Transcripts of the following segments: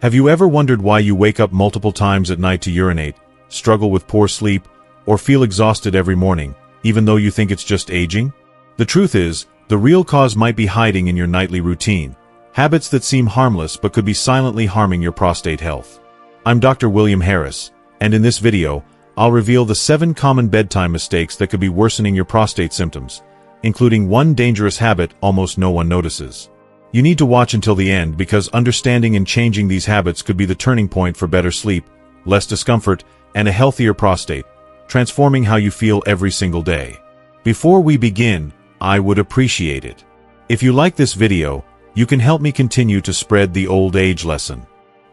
Have you ever wondered why you wake up multiple times at night to urinate, struggle with poor sleep, or feel exhausted every morning, even though you think it's just aging? The truth is, the real cause might be hiding in your nightly routine, habits that seem harmless but could be silently harming your prostate health. I'm Dr. William Harris, and in this video, I'll reveal the 7 common bedtime mistakes that could be worsening your prostate symptoms, including one dangerous habit almost no one notices. You need to watch until the end because understanding and changing these habits could be the turning point for better sleep, less discomfort, and a healthier prostate, transforming how you feel every single day. Before we begin, I would appreciate it if you like this video. You can help me continue to spread the old age lesson.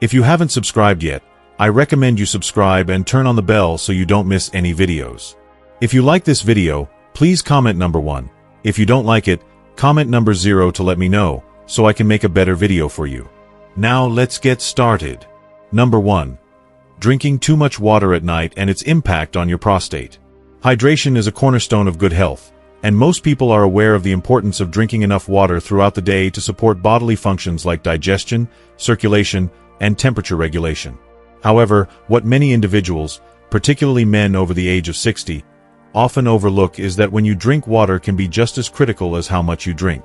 If you haven't subscribed yet, I recommend you subscribe and turn on the bell so you don't miss any videos. If you like this video, please comment number 1. If you don't like it, comment number 0 to let me know, so I can make a better video for you. Now let's get started. Number 1. Drinking too much water at night and its impact on your prostate. Hydration is a cornerstone of good health, and most people are aware of the importance of drinking enough water throughout the day to support bodily functions like digestion, circulation, and temperature regulation. However, what many individuals, particularly men over the age of 60, often overlook is that when you drink water can be just as critical as how much you drink.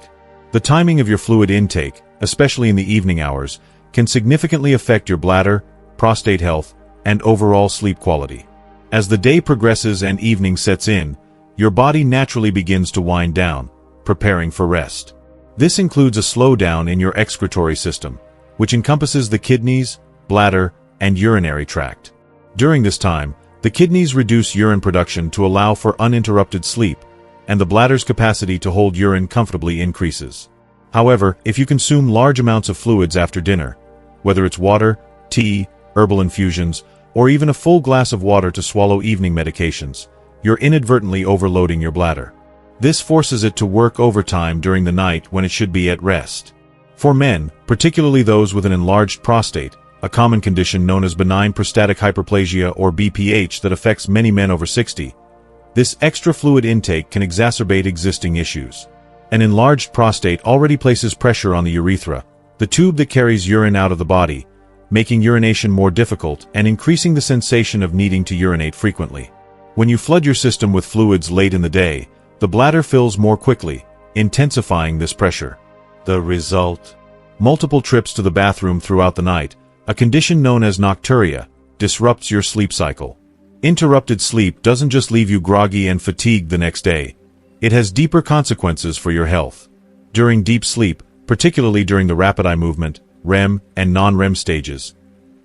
The timing of your fluid intake, especially in the evening hours, can significantly affect your bladder, prostate health, and overall sleep quality. As the day progresses and evening sets in, your body naturally begins to wind down, preparing for rest. This includes a slowdown in your excretory system, which encompasses the kidneys, bladder, and urinary tract. During this time, the kidneys reduce urine production to allow for uninterrupted sleep, and the bladder's capacity to hold urine comfortably increases. However, if you consume large amounts of fluids after dinner, whether it's water, tea, herbal infusions, or even a full glass of water to swallow evening medications, you're inadvertently overloading your bladder. This forces it to work overtime during the night when it should be at rest. For men, particularly those with an enlarged prostate, a common condition known as benign prostatic hyperplasia or BPH that affects many men over 60, this extra fluid intake can exacerbate existing issues. An enlarged prostate already places pressure on the urethra, the tube that carries urine out of the body, making urination more difficult and increasing the sensation of needing to urinate frequently. When you flood your system with fluids late in the day, the bladder fills more quickly, intensifying this pressure. The result? Multiple trips to the bathroom throughout the night, a condition known as nocturia, disrupts your sleep cycle. Interrupted sleep doesn't just leave you groggy and fatigued the next day. It has deeper consequences for your health. During deep sleep, particularly during the rapid eye movement, REM, and non-REM stages,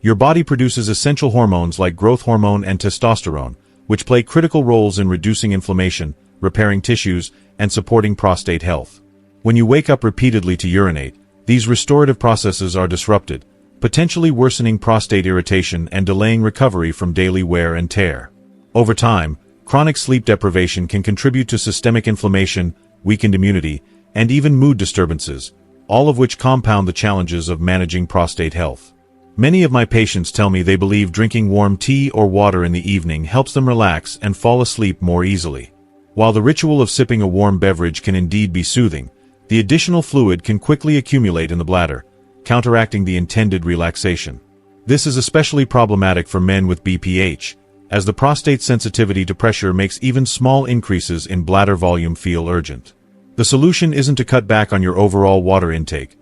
your body produces essential hormones like growth hormone and testosterone, which play critical roles in reducing inflammation, repairing tissues, and supporting prostate health. When you wake up repeatedly to urinate, these restorative processes are disrupted, potentially worsening prostate irritation and delaying recovery from daily wear and tear. Over time, chronic sleep deprivation can contribute to systemic inflammation, weakened immunity, and even mood disturbances, all of which compound the challenges of managing prostate health. Many of my patients tell me they believe drinking warm tea or water in the evening helps them relax and fall asleep more easily. While the ritual of sipping a warm beverage can indeed be soothing, the additional fluid can quickly accumulate in the bladder, counteracting the intended relaxation. This is especially problematic for men with BPH, as the prostate's sensitivity to pressure makes even small increases in bladder volume feel urgent. The solution isn't to cut back on your overall water intake.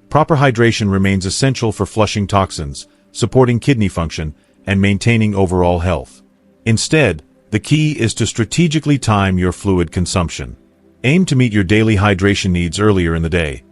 Proper hydration remains essential for flushing toxins, supporting kidney function, and maintaining overall health. Instead, the key is to strategically time your fluid consumption. Aim to meet your daily hydration needs earlier in the day,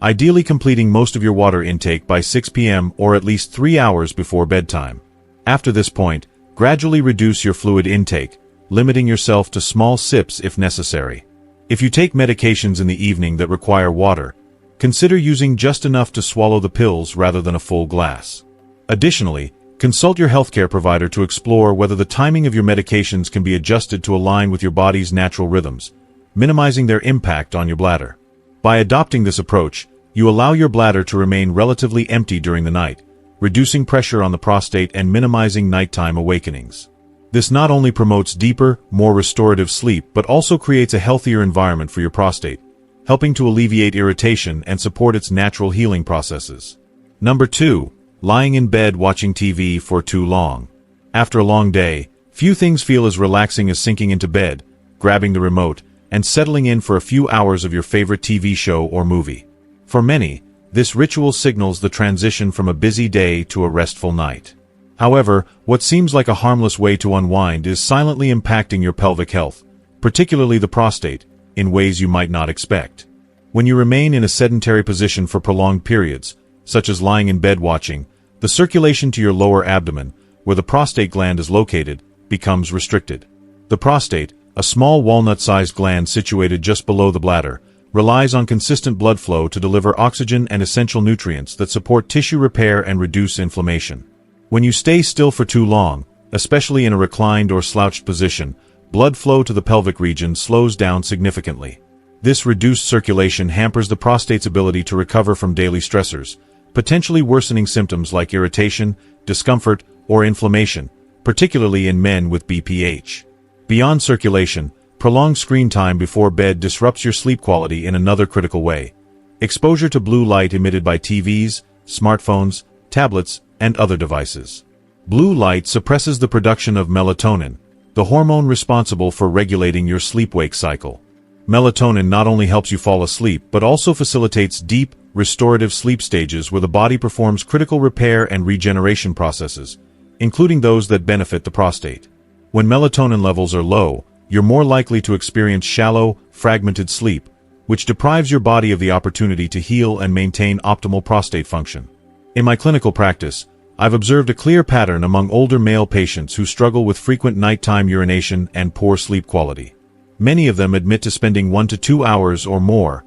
ideally completing most of your water intake by 6 p.m. or at least 3 hours before bedtime. After this point, gradually reduce your fluid intake, limiting yourself to small sips if necessary. If you take medications in the evening that require water, consider using just enough to swallow the pills rather than a full glass. Additionally, consult your healthcare provider to explore whether the timing of your medications can be adjusted to align with your body's natural rhythms, minimizing their impact on your bladder. By adopting this approach, you allow your bladder to remain relatively empty during the night, reducing pressure on the prostate and minimizing nighttime awakenings. This not only promotes deeper, more restorative sleep but also creates a healthier environment for your prostate, helping to alleviate irritation and support its natural healing processes. Number 2. lying in bed watching TV for too long. After a long day, few things feel as relaxing as sinking into bed, grabbing the remote, and settling in for a few hours of your favorite TV show or movie. For many, this ritual signals the transition from a busy day to a restful night. However, what seems like a harmless way to unwind is silently impacting your pelvic health, particularly the prostate, in ways you might not expect. When you remain in a sedentary position for prolonged periods, such as lying in bed watching, the circulation to your lower abdomen, where the prostate gland is located, becomes restricted. The prostate, a small walnut-sized gland situated just below the bladder, relies on consistent blood flow to deliver oxygen and essential nutrients that support tissue repair and reduce inflammation. When you stay still for too long, especially in a reclined or slouched position, blood flow to the pelvic region slows down significantly. This reduced circulation hampers the prostate's ability to recover from daily stressors, potentially worsening symptoms like irritation, discomfort, or inflammation, particularly in men with BPH. Beyond circulation, prolonged screen time before bed disrupts your sleep quality in another critical way. Exposure to blue light emitted by TVs, smartphones, tablets, and other devices. Blue light suppresses the production of melatonin, the hormone responsible for regulating your sleep-wake cycle. Melatonin not only helps you fall asleep but also facilitates deep, restorative sleep stages where the body performs critical repair and regeneration processes, including those that benefit the prostate. When melatonin levels are low, you're more likely to experience shallow, fragmented sleep, which deprives your body of the opportunity to heal and maintain optimal prostate function. In my clinical practice, I've observed a clear pattern among older male patients who struggle with frequent nighttime urination and poor sleep quality. Many of them admit to spending 1 to 2 hours or more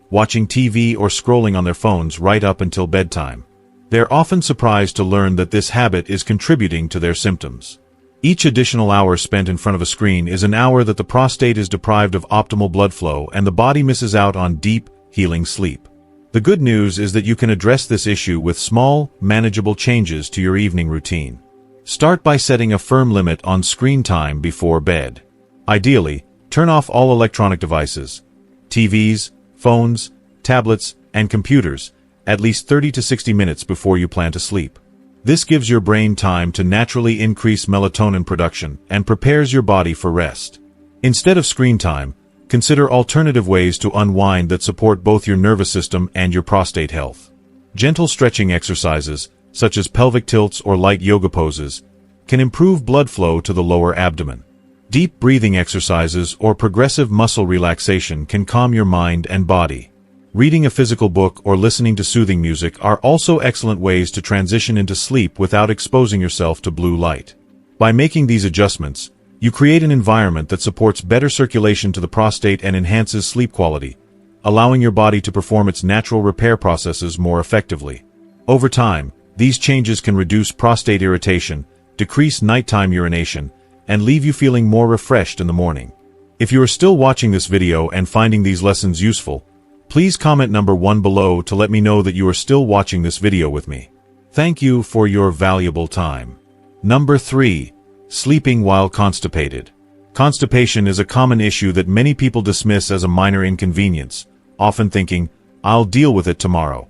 watching TV or scrolling on their phones right up until bedtime. They're often surprised to learn that this habit is contributing to their symptoms. Each additional hour spent in front of a screen is an hour that the prostate is deprived of optimal blood flow and the body misses out on deep, healing sleep. The good news is that you can address this issue with small, manageable changes to your evening routine. Start by setting a firm limit on screen time before bed. Ideally, turn off all electronic devices, TVs, phones, tablets, and computers, at least 30 to 60 minutes before you plan to sleep. This gives your brain time to naturally increase melatonin production and prepares your body for rest. Instead of screen time, consider alternative ways to unwind that support both your nervous system and your prostate health. Gentle stretching exercises, such as pelvic tilts or light yoga poses, can improve blood flow to the lower abdomen. Deep breathing exercises or progressive muscle relaxation can calm your mind and body. Reading a physical book or listening to soothing music are also excellent ways to transition into sleep without exposing yourself to blue light. By making these adjustments, you create an environment that supports better circulation to the prostate and enhances sleep quality, allowing your body to perform its natural repair processes more effectively. Over time, these changes can reduce prostate irritation, decrease nighttime urination, and leave you feeling more refreshed in the morning. If you are still watching this video and finding these lessons useful, please comment number 1 below to let me know that you are still watching this video with me. Thank you for your valuable time. Number 3. Sleeping while constipated. Constipation is a common issue that many people dismiss as a minor inconvenience, often thinking, "I'll deal with it tomorrow."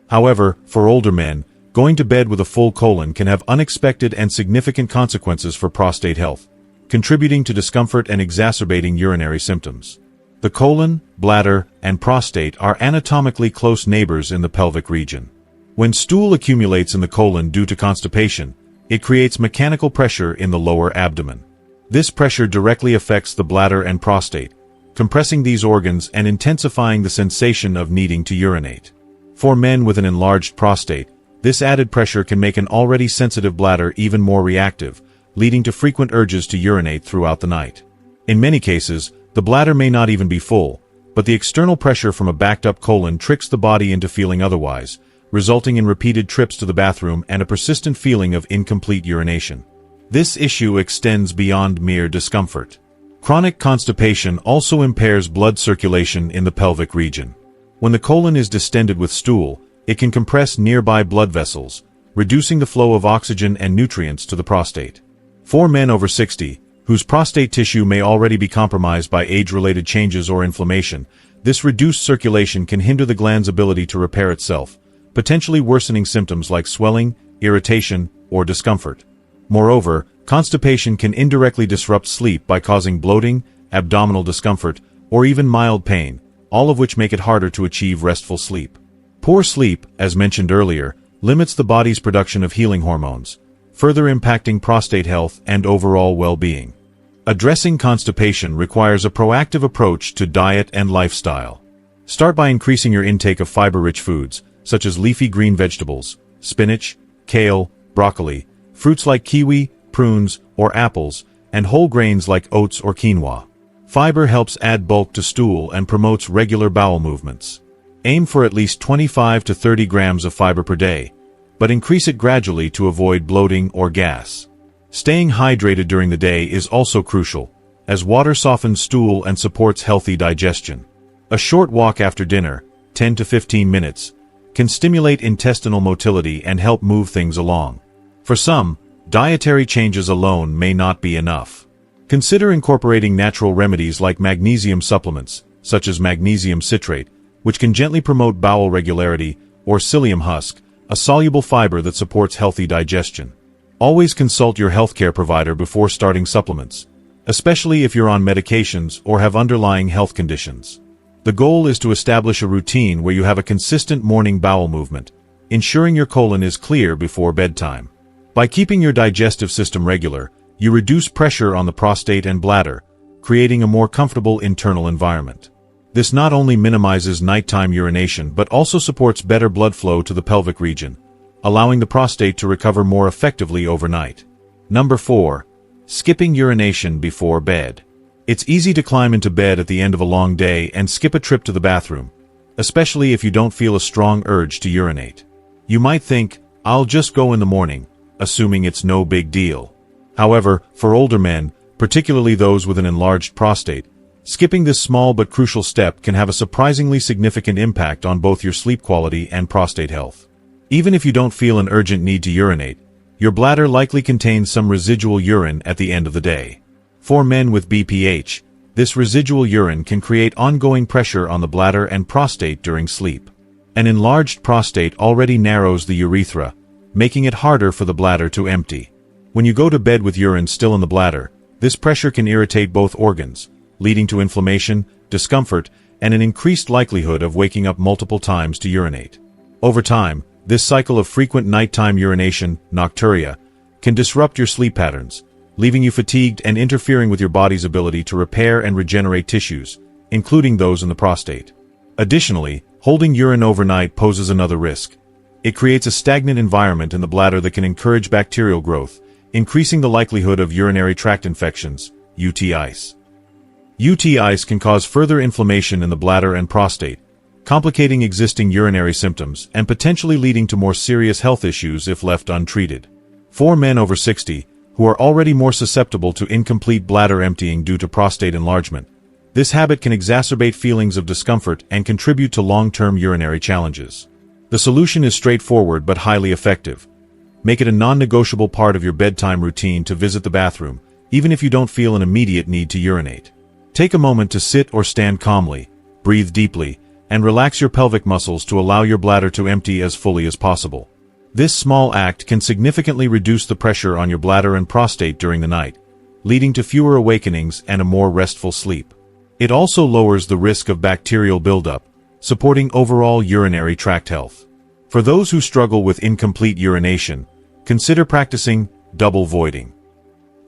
However, for older men, going to bed with a full colon can have unexpected and significant consequences for prostate health, contributing to discomfort and exacerbating urinary symptoms. The colon, bladder, and prostate are anatomically close neighbors in the pelvic region. When stool accumulates in the colon due to constipation, it creates mechanical pressure in the lower abdomen. This pressure directly affects the bladder and prostate, compressing these organs and intensifying the sensation of needing to urinate. For men with an enlarged prostate, this added pressure can make an already sensitive bladder even more reactive, leading to frequent urges to urinate throughout the night. In many cases, the bladder may not even be full, but the external pressure from a backed-up colon tricks the body into feeling otherwise, resulting in repeated trips to the bathroom and a persistent feeling of incomplete urination. This issue extends beyond mere discomfort. Chronic constipation also impairs blood circulation in the pelvic region. When the colon is distended with stool, it can compress nearby blood vessels, reducing the flow of oxygen and nutrients to the prostate. For men over 60, whose prostate tissue may already be compromised by age-related changes or inflammation, this reduced circulation can hinder the gland's ability to repair itself, potentially worsening symptoms like swelling, irritation, or discomfort. Moreover, constipation can indirectly disrupt sleep by causing bloating, abdominal discomfort, or even mild pain, all of which make it harder to achieve restful sleep. Poor sleep, as mentioned earlier, limits the body's production of healing hormones, further impacting prostate health and overall well-being. Addressing constipation requires a proactive approach to diet and lifestyle. Start by increasing your intake of fiber-rich foods, such as leafy green vegetables, spinach, kale, broccoli, fruits like kiwi, prunes, or apples, and whole grains like oats or quinoa. Fiber helps add bulk to stool and promotes regular bowel movements. Aim for at least 25 to 30 grams of fiber per day, but increase it gradually to avoid bloating or gas. Staying hydrated during the day is also crucial, as water softens stool and supports healthy digestion. A short walk after dinner, 10 to 15 minutes, can stimulate intestinal motility and help move things along. For some, dietary changes alone may not be enough. Consider incorporating natural remedies like magnesium supplements, such as magnesium citrate, which can gently promote bowel regularity, or psyllium husk, a soluble fiber that supports healthy digestion. Always consult your healthcare provider before starting supplements, especially if you're on medications or have underlying health conditions. The goal is to establish a routine where you have a consistent morning bowel movement, ensuring your colon is clear before bedtime. By keeping your digestive system regular, you reduce pressure on the prostate and bladder, creating a more comfortable internal environment. This not only minimizes nighttime urination but also supports better blood flow to the pelvic region, allowing the prostate to recover more effectively overnight. Number 4. Skipping urination before bed. It's easy to climb into bed at the end of a long day and skip a trip to the bathroom, especially if you don't feel a strong urge to urinate. You might think, "I'll just go in the morning," assuming it's no big deal. However, for older men, particularly those with an enlarged prostate, skipping this small but crucial step can have a surprisingly significant impact on both your sleep quality and prostate health. Even if you don't feel an urgent need to urinate, your bladder likely contains some residual urine at the end of the day. For men with BPH, this residual urine can create ongoing pressure on the bladder and prostate during sleep. An enlarged prostate already narrows the urethra, making it harder for the bladder to empty. When you go to bed with urine still in the bladder, this pressure can irritate both organs, leading to inflammation, discomfort, and an increased likelihood of waking up multiple times to urinate. Over time, this cycle of frequent nighttime urination, nocturia, can disrupt your sleep patterns, leaving you fatigued and interfering with your body's ability to repair and regenerate tissues, including those in the prostate. Additionally, holding urine overnight poses another risk. It creates a stagnant environment in the bladder that can encourage bacterial growth, increasing the likelihood of urinary tract infections, UTIs. UTIs can cause further inflammation in the bladder and prostate, complicating existing urinary symptoms and potentially leading to more serious health issues if left untreated. For men over 60, who are already more susceptible to incomplete bladder emptying due to prostate enlargement, this habit can exacerbate feelings of discomfort and contribute to long-term urinary challenges. The solution is straightforward but highly effective. Make it a non-negotiable part of your bedtime routine to visit the bathroom, even if you don't feel an immediate need to urinate. Take a moment to sit or stand calmly, breathe deeply, and relax your pelvic muscles to allow your bladder to empty as fully as possible. This small act can significantly reduce the pressure on your bladder and prostate during the night, leading to fewer awakenings and a more restful sleep. It also lowers the risk of bacterial buildup, supporting overall urinary tract health. For those who struggle with incomplete urination, consider practicing double voiding.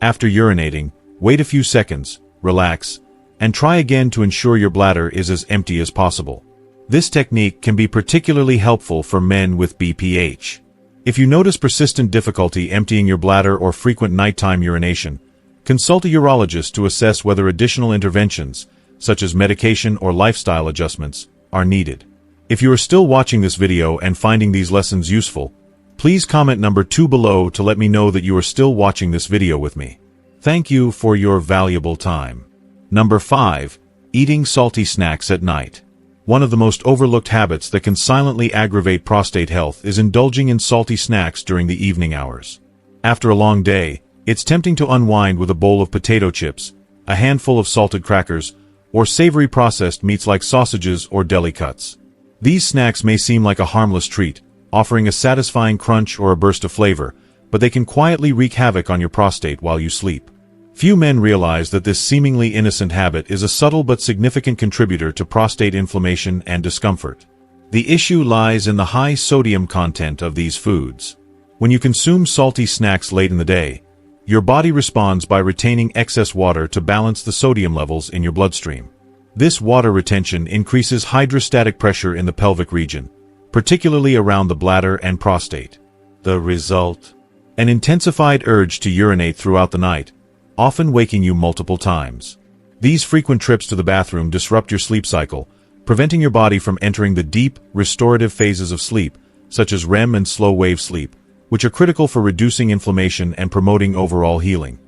After urinating, wait a few seconds, relax, and try again to ensure your bladder is as empty as possible. This technique can be particularly helpful for men with BPH. If you notice persistent difficulty emptying your bladder or frequent nighttime urination, consult a urologist to assess whether additional interventions, such as medication or lifestyle adjustments, are needed. If you are still watching this video and finding these lessons useful, please comment number 2 below to let me know that you are still watching this video with me. Thank you for your valuable time. Number 5. Eating salty snacks at night. One of the most overlooked habits that can silently aggravate prostate health is indulging in salty snacks during the evening hours. After a long day, it's tempting to unwind with a bowl of potato chips, a handful of salted crackers, or savory processed meats like sausages or deli cuts. These snacks may seem like a harmless treat, offering a satisfying crunch or a burst of flavor, but they can quietly wreak havoc on your prostate while you sleep. Few men realize that this seemingly innocent habit is a subtle but significant contributor to prostate inflammation and discomfort. The issue lies in the high sodium content of these foods. When you consume salty snacks late in the day, your body responds by retaining excess water to balance the sodium levels in your bloodstream. This water retention increases hydrostatic pressure in the pelvic region, particularly around the bladder and prostate. The result? An intensified urge to urinate throughout the night, often waking you multiple times. These frequent trips to the bathroom disrupt your sleep cycle, preventing your body from entering the deep, restorative phases of sleep, such as REM and slow-wave sleep, which are critical for reducing inflammation and promoting overall healing.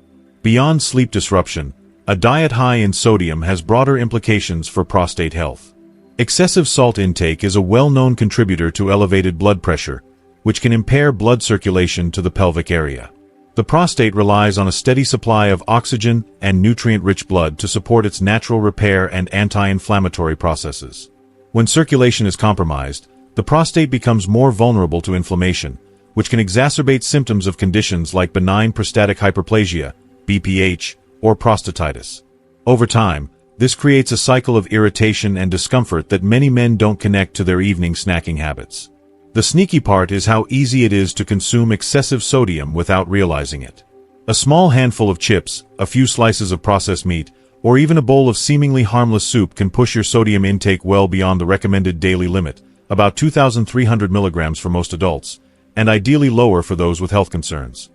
Beyond sleep disruption, a diet high in sodium has broader implications for prostate health. Excessive salt intake is a well-known contributor to elevated blood pressure, which can impair blood circulation to the pelvic area. The prostate relies on a steady supply of oxygen and nutrient-rich blood to support its natural repair and anti-inflammatory processes. When circulation is compromised, the prostate becomes more vulnerable to inflammation, which can exacerbate symptoms of conditions like benign prostatic hyperplasia, BPH, or prostatitis. Over time, this creates a cycle of irritation and discomfort that many men don't connect to their evening snacking habits. The sneaky part is how easy it is to consume excessive sodium without realizing it. A small handful of chips, a few slices of processed meat, or even a bowl of seemingly harmless soup can push your sodium intake well beyond the recommended daily limit, about 2,300 milligrams for most adults, and ideally lower for those with health concerns.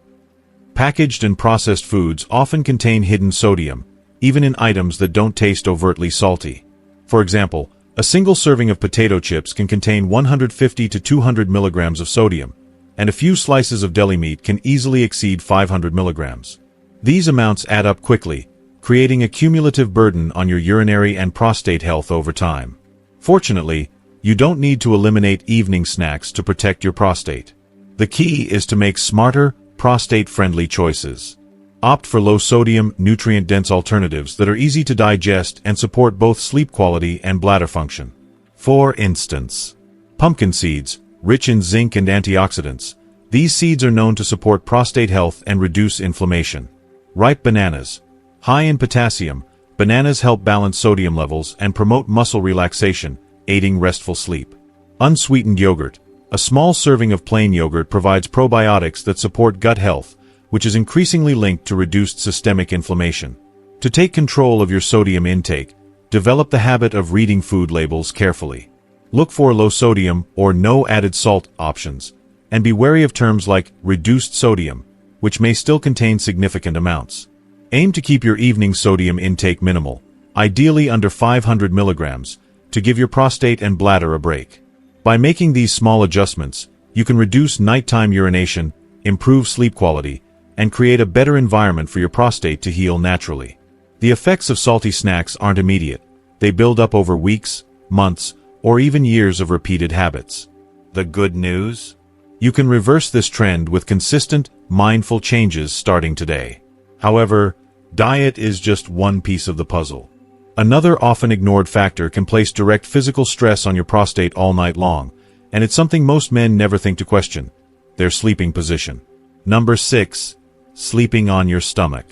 Packaged and processed foods often contain hidden sodium, even in items that don't taste overtly salty. For example, a single serving of potato chips can contain 150 to 200 milligrams of sodium, and a few slices of deli meat can easily exceed 500 milligrams. These amounts add up quickly, creating a cumulative burden on your urinary and prostate health over time. Fortunately, you don't need to eliminate evening snacks to protect your prostate. The key is to make smarter, prostate-friendly choices. Opt for low-sodium, nutrient-dense alternatives that are easy to digest and support both sleep quality and bladder function. For instance, pumpkin seeds, rich in zinc and antioxidants. These seeds are known to support prostate health and reduce inflammation. Ripe bananas. High in potassium, bananas help balance sodium levels and promote muscle relaxation, aiding restful sleep. Unsweetened yogurt. A small serving of plain yogurt provides probiotics that support gut health, which is increasingly linked to reduced systemic inflammation. To take control of your sodium intake, develop the habit of reading food labels carefully. Look for low sodium or no added salt options, and be wary of terms like reduced sodium, which may still contain significant amounts. Aim to keep your evening sodium intake minimal, ideally under 500 milligrams, to give your prostate and bladder a break. By making these small adjustments, you can reduce nighttime urination, improve sleep quality, and create a better environment for your prostate to heal naturally. The effects of salty snacks aren't immediate. They build up over weeks, months, or even years of repeated habits. The good news? You can reverse this trend with consistent, mindful changes starting today. However, diet is just one piece of the puzzle. Another often ignored factor can place direct physical stress on your prostate all night long, and it's something most men never think to question: their sleeping position. Number 6. Sleeping on your stomach.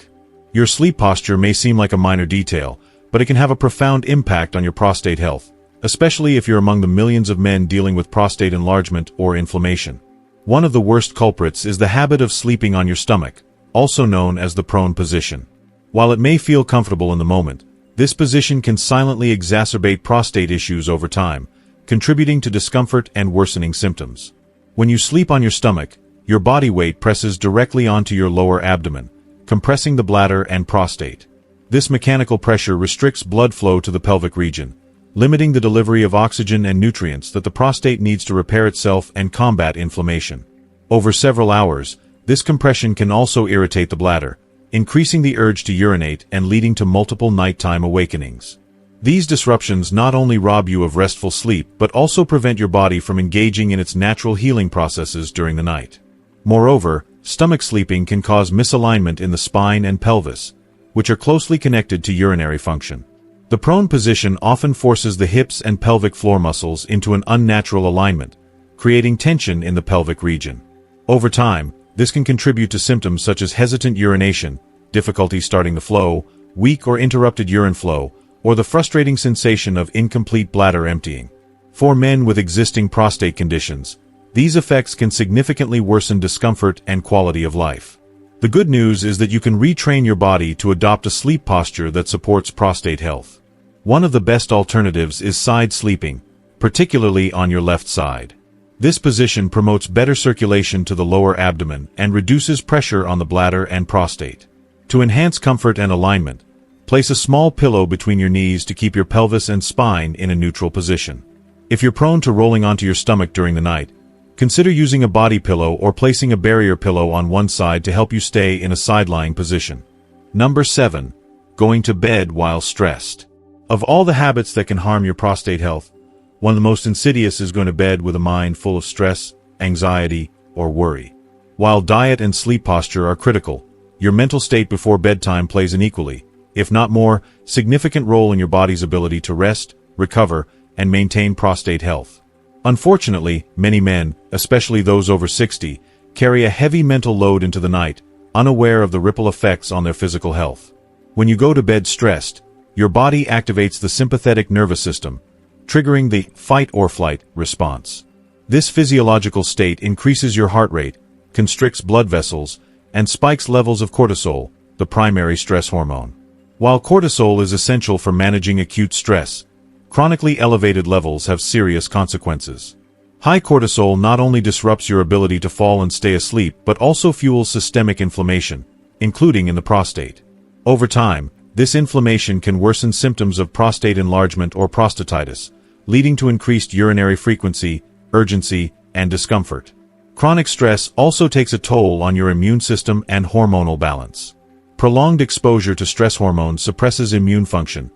Your sleep posture may seem like a minor detail, but it can have a profound impact on your prostate health, especially if you're among the millions of men dealing with prostate enlargement or inflammation. One of the worst culprits is the habit of sleeping on your stomach, also known as the prone position. While it may feel comfortable in the moment, this position can silently exacerbate prostate issues over time, contributing to discomfort and worsening symptoms. When you sleep on your stomach, your body weight presses directly onto your lower abdomen, compressing the bladder and prostate. This mechanical pressure restricts blood flow to the pelvic region, limiting the delivery of oxygen and nutrients that the prostate needs to repair itself and combat inflammation. Over several hours, this compression can also irritate the bladder, increasing the urge to urinate and leading to multiple nighttime awakenings. These disruptions not only rob you of restful sleep but also prevent your body from engaging in its natural healing processes during the night. Moreover, stomach sleeping can cause misalignment in the spine and pelvis, which are closely connected to urinary function. The prone position often forces the hips and pelvic floor muscles into an unnatural alignment, creating tension in the pelvic region. Over time, this can contribute to symptoms such as hesitant urination, difficulty starting the flow, weak or interrupted urine flow, or the frustrating sensation of incomplete bladder emptying. For men with existing prostate conditions, these effects can significantly worsen discomfort and quality of life. The good news is that you can retrain your body to adopt a sleep posture that supports prostate health. One of the best alternatives is side sleeping, particularly on your left side. This position promotes better circulation to the lower abdomen and reduces pressure on the bladder and prostate. To enhance comfort and alignment, place a small pillow between your knees to keep your pelvis and spine in a neutral position. If you're prone to rolling onto your stomach during the night, consider using a body pillow or placing a barrier pillow on one side to help you stay in a side-lying position. Number 7. Going to bed while stressed. Of all the habits that can harm your prostate health, one of the most insidious is going to bed with a mind full of stress, anxiety, or worry. While diet and sleep posture are critical, your mental state before bedtime plays an equally, if not more, significant role in your body's ability to rest, recover, and maintain prostate health. Unfortunately, many men, especially those over 60, carry a heavy mental load into the night, unaware of the ripple effects on their physical health. When you go to bed stressed, your body activates the sympathetic nervous system, triggering the fight or flight response. This physiological state increases your heart rate, constricts blood vessels, and spikes levels of cortisol, the primary stress hormone. While cortisol is essential for managing acute stress, chronically elevated levels have serious consequences. High cortisol not only disrupts your ability to fall and stay asleep but also fuels systemic inflammation, including in the prostate. Over time, this inflammation can worsen symptoms of prostate enlargement or prostatitis, leading to increased urinary frequency, urgency, and discomfort. Chronic stress also takes a toll on your immune system and hormonal balance. Prolonged exposure to stress hormones suppresses immune function,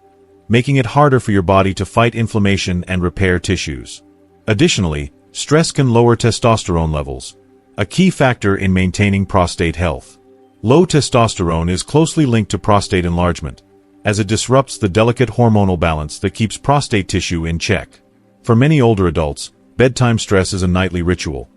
making it harder for your body to fight inflammation and repair tissues. Additionally, stress can lower testosterone levels, a key factor in maintaining prostate health. Low testosterone is closely linked to prostate enlargement, as it disrupts the delicate hormonal balance that keeps prostate tissue in check. For many older adults, bedtime stress is a nightly ritual.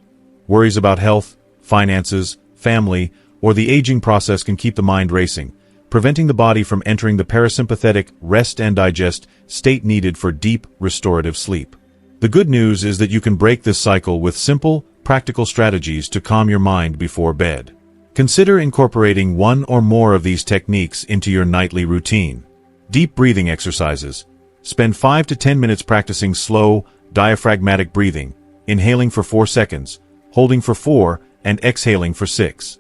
Worries about health, finances, family, or the aging process can keep the mind racing, preventing the body from entering the parasympathetic rest and digest state needed for deep, restorative sleep. The good news is that you can break this cycle with simple, practical strategies to calm your mind before bed. Consider incorporating one or more of these techniques into your nightly routine. Deep breathing exercises. Spend 5 to 10 minutes practicing slow, diaphragmatic breathing, inhaling for 4 seconds, holding for 4, and exhaling for 6.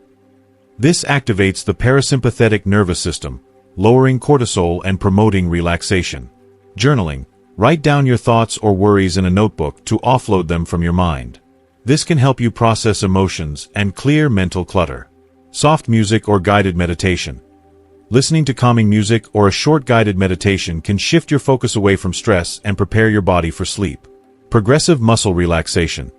This activates the parasympathetic nervous system, lowering cortisol and promoting relaxation. Journaling. Write down your thoughts or worries in a notebook to offload them from your mind. This can help you process emotions and clear mental clutter. Soft music or guided meditation. Listening to calming music or a short guided meditation can shift your focus away from stress and prepare your body for sleep. Progressive muscle relaxation.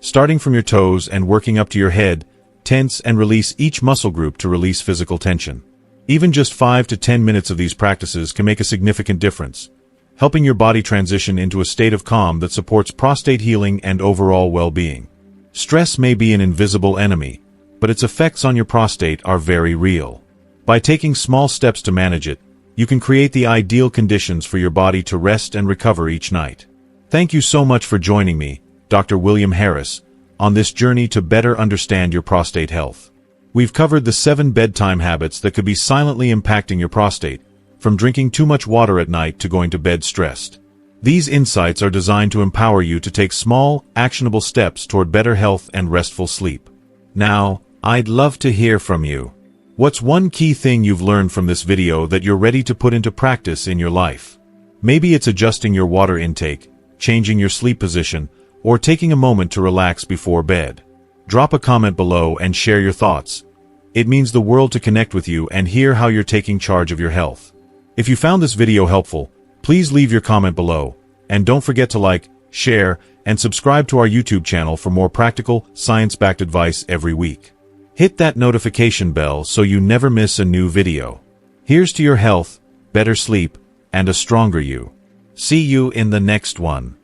Starting from your toes and working up to your head, tense and release each muscle group to release physical tension. Even just 5 to 10 minutes of these practices can make a significant difference, helping your body transition into a state of calm that supports prostate healing and overall well-being. Stress may be an invisible enemy, but its effects on your prostate are very real. By taking small steps to manage it, you can create the ideal conditions for your body to rest and recover each night. Thank you so much for joining me, Dr. William Harris, on this journey to better understand your prostate health. We've covered the 7 bedtime habits that could be silently impacting your prostate, from drinking too much water at night to going to bed stressed. These insights are designed to empower you to take small, actionable steps toward better health and restful sleep. Now, I'd love to hear from you. What's one key thing you've learned from this video that you're ready to put into practice in your life? Maybe it's adjusting your water intake, changing your sleep position, or taking a moment to relax before bed. Drop a comment below and share your thoughts. It means the world to connect with you and hear how you're taking charge of your health. If you found this video helpful, please leave your comment below, and don't forget to like, share, and subscribe to our YouTube channel for more practical, science-backed advice every week. Hit that notification bell so you never miss a new video. Here's to your health, better sleep, and a stronger you. See you in the next one.